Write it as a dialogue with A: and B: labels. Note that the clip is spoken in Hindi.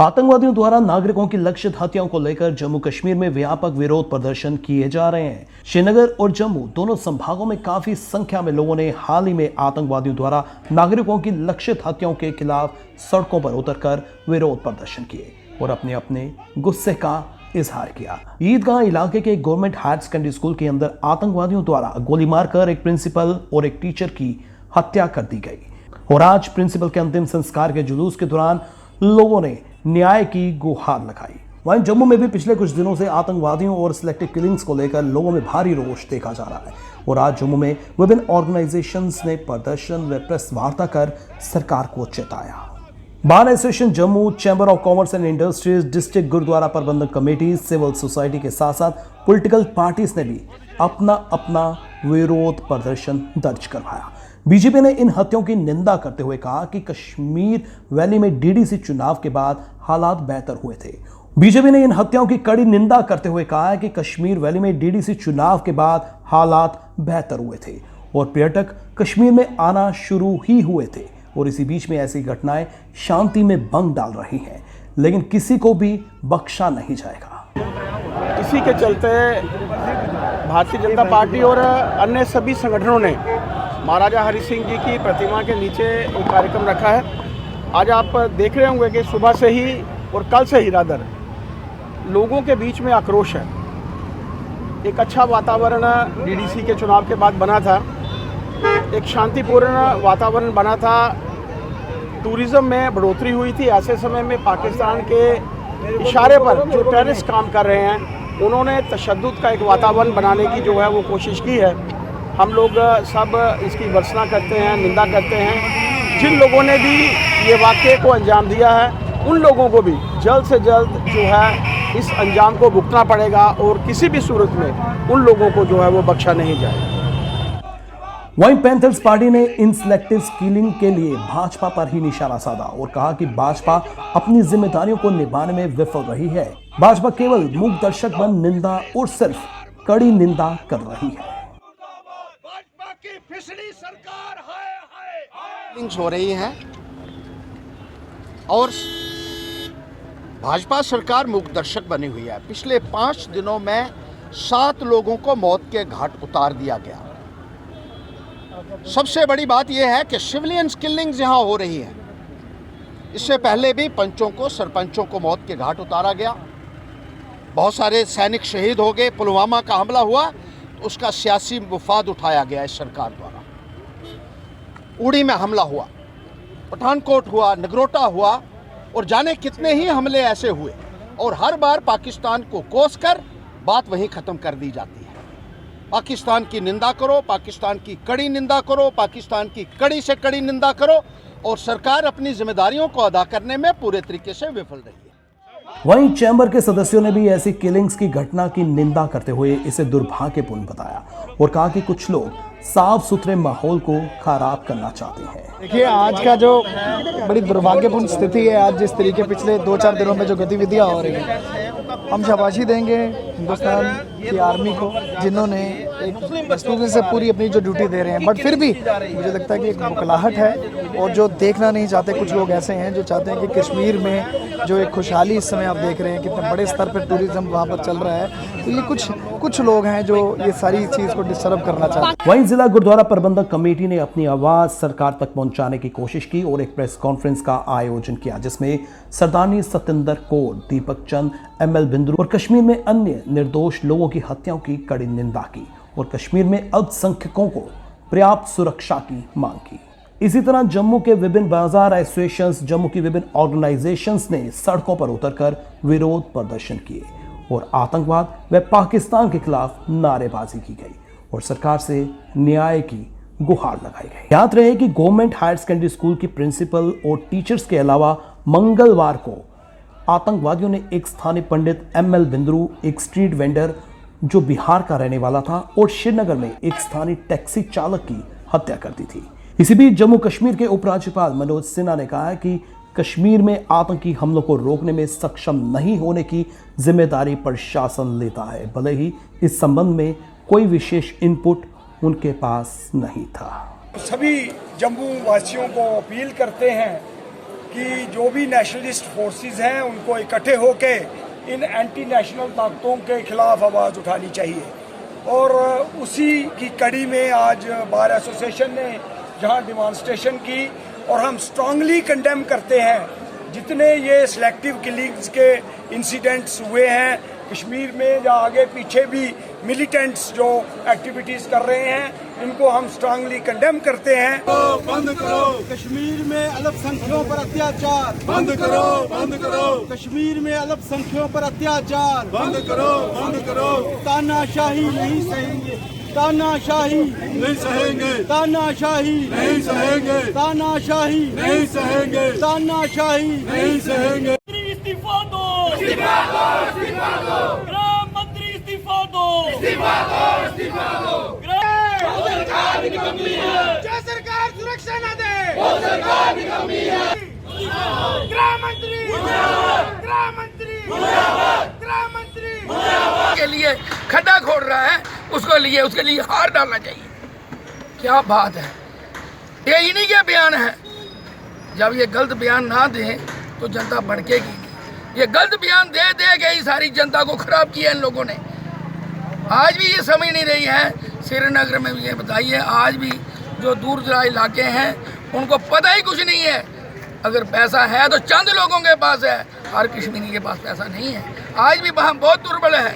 A: आतंकवादियों द्वारा नागरिकों की लक्षित हत्याओं को लेकर जम्मू कश्मीर में व्यापक विरोध प्रदर्शन किए जा रहे हैं। श्रीनगर और जम्मू दोनों संभागों में काफी संख्या में लोगों ने हाल ही में आतंकवादियों द्वारा नागरिकों की लक्षित हत्याओं के खिलाफ सड़कों पर उतरकर विरोध प्रदर्शन किए और अपने अपने गुस्से का इजहार किया। ईदगाह इलाके के गवर्नमेंट हायर सेकेंडरी स्कूल के अंदर आतंकवादियों द्वारा गोली मारकर एक प्रिंसिपल और एक टीचर की हत्या कर दी गई और आज प्रिंसिपल के अंतिम संस्कार के जुलूस के दौरान लोगों ने न्याय की गुहार लगाई। वहीं जम्मू में भी पिछले कुछ दिनों से आतंकवादियों और सिलेक्टिव किलिंग्स को लेकर लोगों में भारी रोष देखा जा रहा है और आज जम्मू में विभिन्न ऑर्गेनाइजेशंस ने प्रदर्शन व प्रेस वार्ता कर सरकार को चेताया। Bar association Jammu, chamber of commerce and industries, district Gurdwara Prabandhak committee, civil society के साथ साथ पॉलिटिकल पार्टीज ने भी अपना अपना विरोध प्रदर्शन दर्ज करवाया। बीजेपी ने इन हत्याओं की निंदा करते हुए कहा कि कश्मीर वैली में डीडीसी चुनाव के बाद हालात बेहतर हुए थे। बीजेपी ने इन हत्याओं की कड़ी निंदा करते हुए कहा है कि कश्मीर वैली में डीडीसी चुनाव के बाद हालात बेहतर हुए थे और पर्यटक कश्मीर में आना शुरू ही हुए थे और इसी बीच में ऐसी घटनाएं शांति में भंग डाल रही हैं, लेकिन किसी को भी बख्शा नहीं जाएगा।
B: इसी के चलते भारतीय जनता पार्टी और अन्य सभी संगठनों ने महाराजा हरि सिंह जी की प्रतिमा के नीचे एक कार्यक्रम रखा है। आज आप देख रहे होंगे कि सुबह से ही और कल से ही रादर लोगों के बीच में आक्रोश है। एक अच्छा वातावरण डीडीसी के चुनाव के बाद बना था, एक शांतिपूर्ण वातावरण बना था, टूरिज्म में बढ़ोतरी हुई थी। ऐसे समय में पाकिस्तान के इशारे पर जो टेररिस्ट काम कर रहे हैं उन्होंने तशद्दुद का एक वातावरण बनाने की जो है वो कोशिश की है। हम लोग सब इसकी भर्त्सना करते हैं, निंदा करते हैं। जिन लोगों ने भी ये वाक़ये को अंजाम दिया है उन लोगों को भी जल्द से जल्द जो है इस अंजाम को भुगतना पड़ेगा और किसी भी सूरत में उन लोगों को जो है वो बख्शा नहीं जाएगा।
A: वहीं पैंथर्स पार्टी ने इन सिलेक्टिव किलिंग के लिए भाजपा पर ही निशाना साधा और कहा कि भाजपा अपनी जिम्मेदारियों को निभाने में विफल रही है। भाजपा केवल मूक दर्शक बन निंदा और सिर्फ कड़ी निंदा कर रही है।
C: भाजपा की पिछली सरकार
D: हो रही है और भाजपा सरकार मूक दर्शक बनी हुई है। पिछले 5 दिनों में 7 लोगों को मौत के घाट उतार दिया गया। सबसे बड़ी बात यह है कि सिविलियंस किलिंग्स यहां हो रही है। इससे पहले भी पंचों को, सरपंचों को मौत के घाट उतारा गया। बहुत सारे सैनिक शहीद हो गए। पुलवामा का हमला हुआ तो उसका सियासी मुफाद उठाया गया इस सरकार द्वारा। उड़ी में हमला हुआ, पठानकोट हुआ, नगरोटा हुआ और जाने कितने ही हमले ऐसे हुए और हर बार पाकिस्तान को कोसकर बात वहीं ख़त्म कर दी जाती है। पाकिस्तान की निंदा करो, पाकिस्तान की कड़ी निंदा करो, पाकिस्तान की कड़ी से कड़ी निंदा करो और सरकार अपनी जिम्मेदारियों को अदा करने में पूरे तरीके से विफल रही है।
A: वहीं चैंबर के सदस्यों ने भी ऐसी किलिंग्स की घटना की निंदा करते हुए इसे दुर्भाग्यपूर्ण बताया और कहा कि कुछ लोग साफ सुथरे माहौल को खराब करना चाहते हैं।
E: देखिए, आज का जो बड़ी दुर्भाग्यपूर्ण स्थिति है, आज जिस तरीके पिछले 2-4 दिनों में जो गतिविधियां हो रही हैं, हम शाबाशी देंगे हिंदुस्तान की आर्मी को जिन्होंने एक दस्तूर से पूरी अपनी जो ड्यूटी दे रहे हैं। बट फिर भी मुझे लगता है कि एक बुखलाहट है और जो देखना नहीं चाहते कुछ लोग ऐसे हैं जो चाहते हैं कि कश्मीर में जो एक खुशहाली इस समय आप देख रहे हैं कितने बड़े स्तर पर टूरिज्म वहाँ पर चल रहा है, तो ये कुछ लोग हैं जो ये सारी चीज़ को डिस्टर्ब करना चाहते हैं।
A: वहीं जिला गुरुद्वारा प्रबंधक कमेटी ने अपनी आवाज सरकार तक पहुंचाने की कोशिश की और एक प्रेस कॉन्फ्रेंस का आयोजन किया जिसमें सरदारनी सत्येंद्र कौर, दीपक चंद, ML बिंद्रू और कश्मीर में अन्य निर्दोष लोगों की हत्याओं की कड़ी निंदा की और कश्मीर में अल्पसंख्यकों को पर्याप्त सुरक्षा की मांग की। इसी तरह जम्मू के विभिन्न बाजार एसोसिएशंस, जम्मू की विभिन्न ऑर्गेनाइजेशंस ने सड़कों पर उतरकर विरोध प्रदर्शन किए और आतंकवाद व पाकिस्तान के खिलाफ नारेबाजी की गई और सरकार से न्याय की गुहार लगाई गई। याद रहे कि गवर्नमेंट हायर सेकेंडरी स्कूल की प्रिंसिपल और टीचर्स के अलावा मंगलवार को आतंकवादियों ने एक स्थानीय पंडित ML बिंद्रू, एक स्ट्रीट वेंडर जो बिहार का रहने वाला था और श्रीनगर में एक स्थानीय टैक्सी चालक की हत्या कर दी थी। इसी बीच जम्मू कश्मीर के उपराज्यपाल मनोज सिन्हा ने कहा है कि कश्मीर में आतंकी हमलों को रोकने में सक्षम नहीं होने की जिम्मेदारी प्रशासन लेता है, भले ही इस संबंध में कोई विशेष इनपुट उनके पास नहीं था।
F: सभी जम्मू वासियों को अपील करते हैं कि जो भी नेशनलिस्ट फोर्सेस हैं उनको इकट्ठे होके इन एंटी नेशनल ताकतों के खिलाफ आवाज़ उठानी चाहिए। और उसी की कड़ी में आज बार एसोसिएशन ने जहां डिमॉन्स्ट्रेशन की, और हम स्ट्रांगली कंडेम करते हैं जितने ये सिलेक्टिव किलिंग्स के इंसिडेंट्स हुए हैं कश्मीर में या आगे पीछे भी मिलिटेंट्स जो एक्टिविटीज़ कर रहे हैं, इनको हम स्ट्रांगली कंडेम करते हैं।
C: बंद करो कश्मीर में अल्पसंख्यकों पर अत्याचार, बंद करो, बंद करो कश्मीर में अल्पसंख्यकों पर अत्याचार, बंद करो, बंद करो। तानाशाही नहीं सहेंगे, तानाशाही नहीं सहेंगे, तानाशाही नहीं सहेंगे, तानाशाही नहीं सहेंगे, तानाशाही नहीं सहेंगे। इस्तीफा दो, इस्तीफा दो, इस्तीफा दो, गृह मंत्री इस्तीफा दो, इस्तीफा दो, इस्तीफा दो। सरकार निकम्मी है, जो सरकार सुरक्षा न दे वो सरकार निकम्मी है। गृह मंत्री, गृह मंत्री, गृह मंत्री
G: के लिए खड्डा खोद रहा है, उसके लिए हार डालना चाहिए। क्या बात है, ये इन्हीं के बयान है। जब ये गलत बयान ना दें तो जनता भड़केगी। ये गलत बयान दे के ही सारी जनता को खराब किया इन लोगों ने। आज भी ये समझ नहीं रही है। श्रीनगर में भी ये बताइए, आज भी जो दूर दराज इलाके हैं उनको पता ही कुछ नहीं है। अगर पैसा है तो चंद लोगों के पास है, हर कश्मीरी के पास पैसा नहीं है। आज भी वहाँ बहुत दुर्बल है।